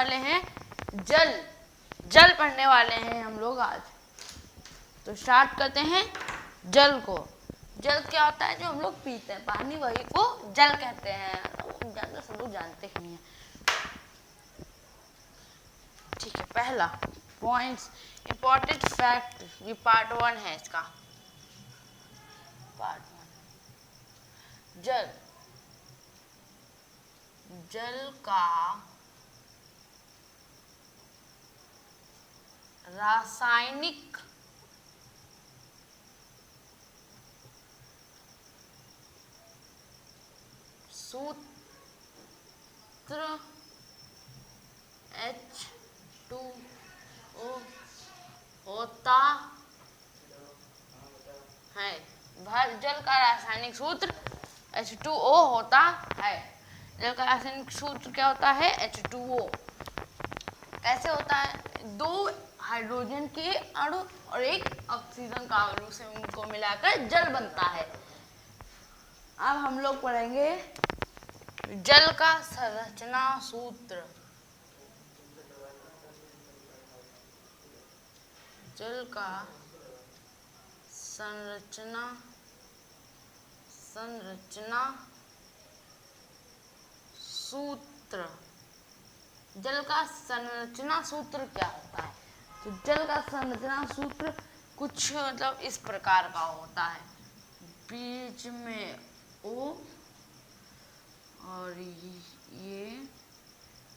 वाले हैं जल। जल पढ़ने वाले हैं हम लोग आज। तो स्टार्ट करते हैं जल को। जल क्या होता है? जो हम लोग पीते हैं पानी, वही को जल कहते हैं। ज़्यादा सब लोग जानते ही हैं। ठीक है, पहला पॉइंट्स इंपॉर्टेंट फैक्ट, ये पार्ट 1 है इसका। पार्ट 1 जल। जल का रासायनिक सूत्र H2O होता है। जल का रासायनिक सूत्र H2O होता है। जल का रासायनिक सूत्र क्या होता है? H2O। कैसे होता है? 2 हाइड्रोजन के अणु और 1 ऑक्सीजन का अणु से उनको मिलाकर जल बनता है। अब हम लोग पढ़ेंगे जल का संरचना सूत्र। जल का संरचना सूत्र। जल का संरचना सूत्र क्या होता है? तो जल का संरचना सूत्र कुछ मतलब इस प्रकार का होता है। बीच में O और ये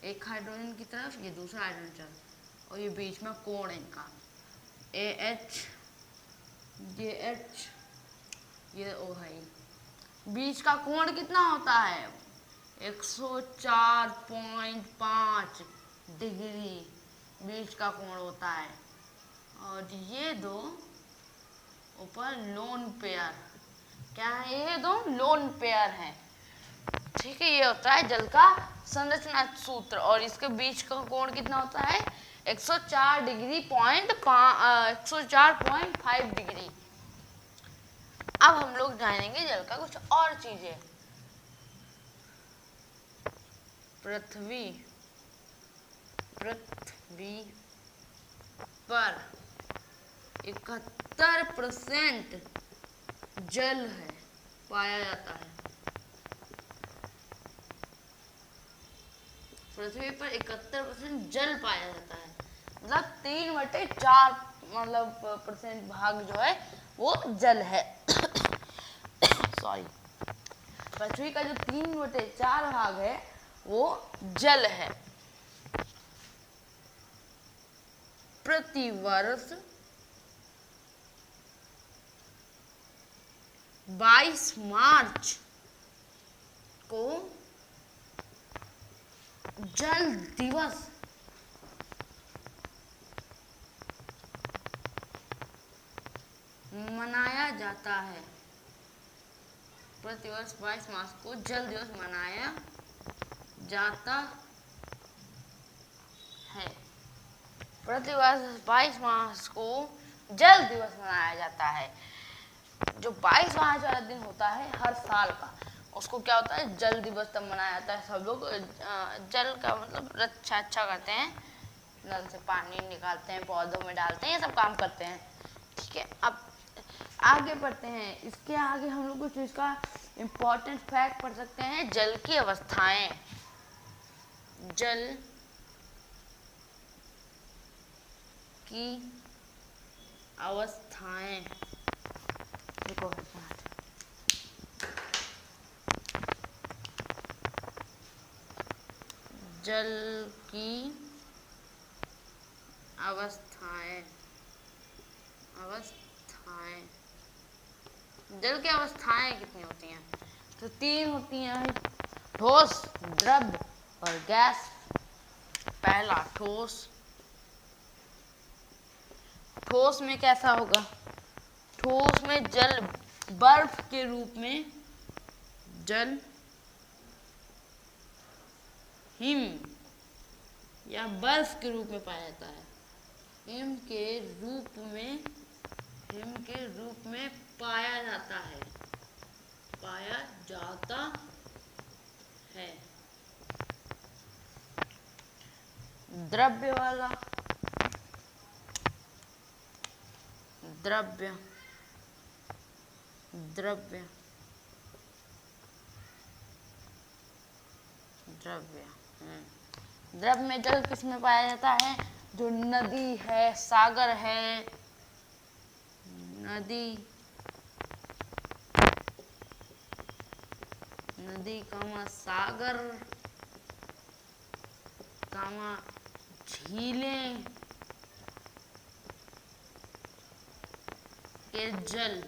एक हाइड्रोजन की तरफ, ये दूसरा हाइड्रोजन, और ये बीच में कोण है इनका AH, ये H, ये O है। बीच का कोण कितना होता है? 104.5 डिग्री बीच का कोण होता है। और ये दो ऊपर लोन पेयर, क्या है? ये दो लोन पेयर हैं। ठीक है, ये होता है जल का संरचना सूत्र। और इसके बीच का कोण कितना होता है? 104.5 डिग्री। अब हम लोग जानेंगे जल का कुछ और चीजें। पृथ्वी पर 71% जल है, पाया जाता है। पृथ्वी पर 71% जल पाया जाता है। मतलब 3/4 परसेंट भाग जो है वो जल है। सॉरी, पृथ्वी का जो 3/4 भाग है वो जल है। प्रतिवर्ष 22 मार्च को जल दिवस मनाया जाता है। प्रतिवर्ष 22 मार्च को जल दिवस मनाया जाता है। प्रतिवर्ष 22 मार्च को जल दिवस मनाया जाता है। जो 22 मार्च वाला दिन होता है हर साल का, उसको क्या होता है? जल दिवस तब मनाया जाता है। सब लोग जल का मतलब रक्षा अच्छा करते हैं, नल से पानी निकालते हैं, पौधों में डालते हैं, ये सब काम करते हैं। ठीक है, अब आगे पढ़ते हैं। इसके आगे हम लोग कुछ इसका इम्पोर्टेंट फैक्ट पढ़ सकते हैं। जल की अवस्थाएं। जल की अवस्थाएं, देखो जल की अवस्थाएं। जल की अवस्थाएं कितनी होती हैं? तो 3 होती हैं, ठोस, द्रव और गैस। पहला ठोस। ठोस में कैसा होगा? ठोस में जल बर्फ के रूप में, जल हिम या बर्फ के रूप में पाया जाता है। हिम के रूप में पाया जाता है। द्रव्य वाला, द्रव्य, द्रव्य, द्रव्य। द्रव्य में जल किस में पाया जाता है? जो नदी है, सागर है, नदी, नदी कामा सागर कामा झीलें के जल,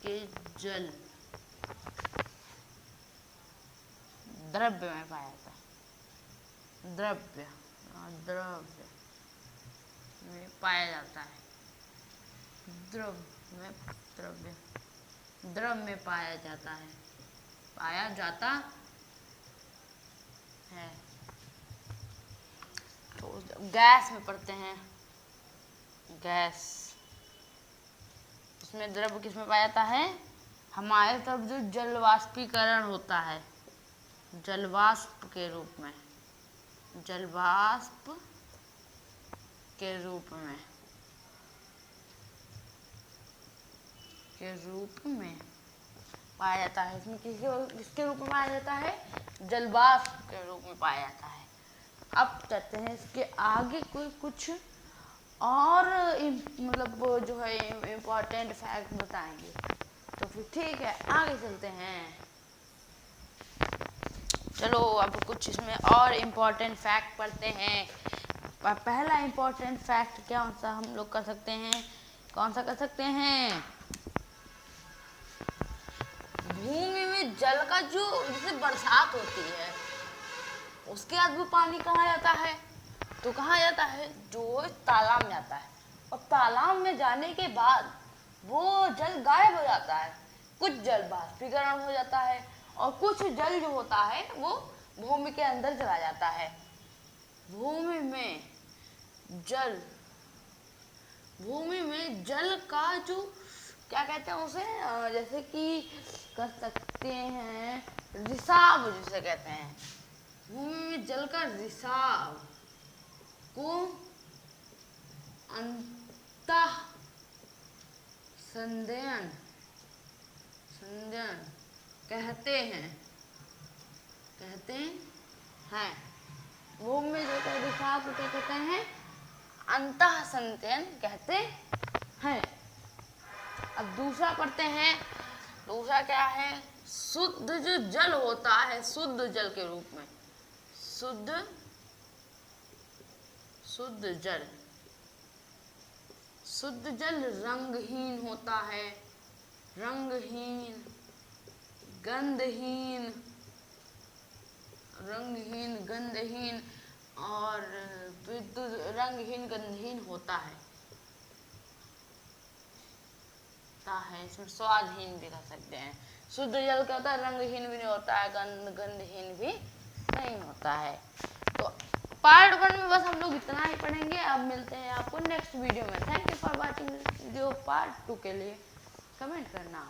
के जल द्रव्य में पाया जाता है। द्रव्य, द्रव्य में पाया जाता है। द्रव्य में, द्रव्य, द्रव्य में पाया जाता है, पाया जाता है। तो गैस में पढ़ते हैं, गैस, इसमें द्रव्य किस में पाया जाता है? हमारे तरफ जो जल वाष्पीकरण होता है, जलवाष्प के रूप में, जलवाष्प के रूप में, के रूप में पाया जाता है। इसमें किसके रूप में पाया जाता है? जलवाष्प के रूप में पाया जाता है। अब चलते हैं इसके आगे कोई कुछ और मतलब जो है इम्पोर्टेंट फैक्ट बताएंगे, तो फिर ठीक है आगे चलते हैं। चलो अब कुछ इसमें और इम्पोर्टेंट फैक्ट पढ़ते हैं। पहला इम्पोर्टेंट फैक्ट क्या सा हम लोग कर सकते हैं? कौन सा कर सकते हैं? भूमि में जल का जो जैसे बरसात होती है उसके बाद वो पानी कहाँ जाता है? तो कहाँ जाता है? जो तालाब में जाता है, और तालाब में जाने के बाद वो जल गायब हो जाता है। कुछ जल वाष्पीकरण हो जाता है और कुछ जल जो होता है वो भूमि के अंदर चला जाता है। भूमि में जल, भूमि में जल का जो क्या कहते हैं उसे, जैसे कि कर सकते हैं रिसाव, जिसे कहते हैं भूमि में जल का रिसाव को अंतः संदयन, संदयन कहते हैं, कहते हैं। भूमि में जल का रिसाव को क्या कहते हैं? अंतः संदयन कहते हैं। अब दूसरा पढ़ते हैं। दूसरा क्या है? शुद्ध जो जल होता है, शुद्ध जल के रूप में, शुद्ध, शुद्ध जल, शुद्ध जल रंगहीन होता है, रंगहीन, गंधहीन, रंगहीन, गंधहीन और विद्युत रंगहीन, गंधहीन होता है, इसमें स्वादहीन भी कह सकते हैं। शुद्ध जल क्या होता है? रंगहीन भी नहीं होता है, गंधहीन भी नहीं होता है। तो पार्ट 1 में बस हम लोग इतना ही पढ़ेंगे। अब मिलते हैं आपको नेक्स्ट वीडियो में। Thank you for watching video. Part 2 के लिए कमेंट करना।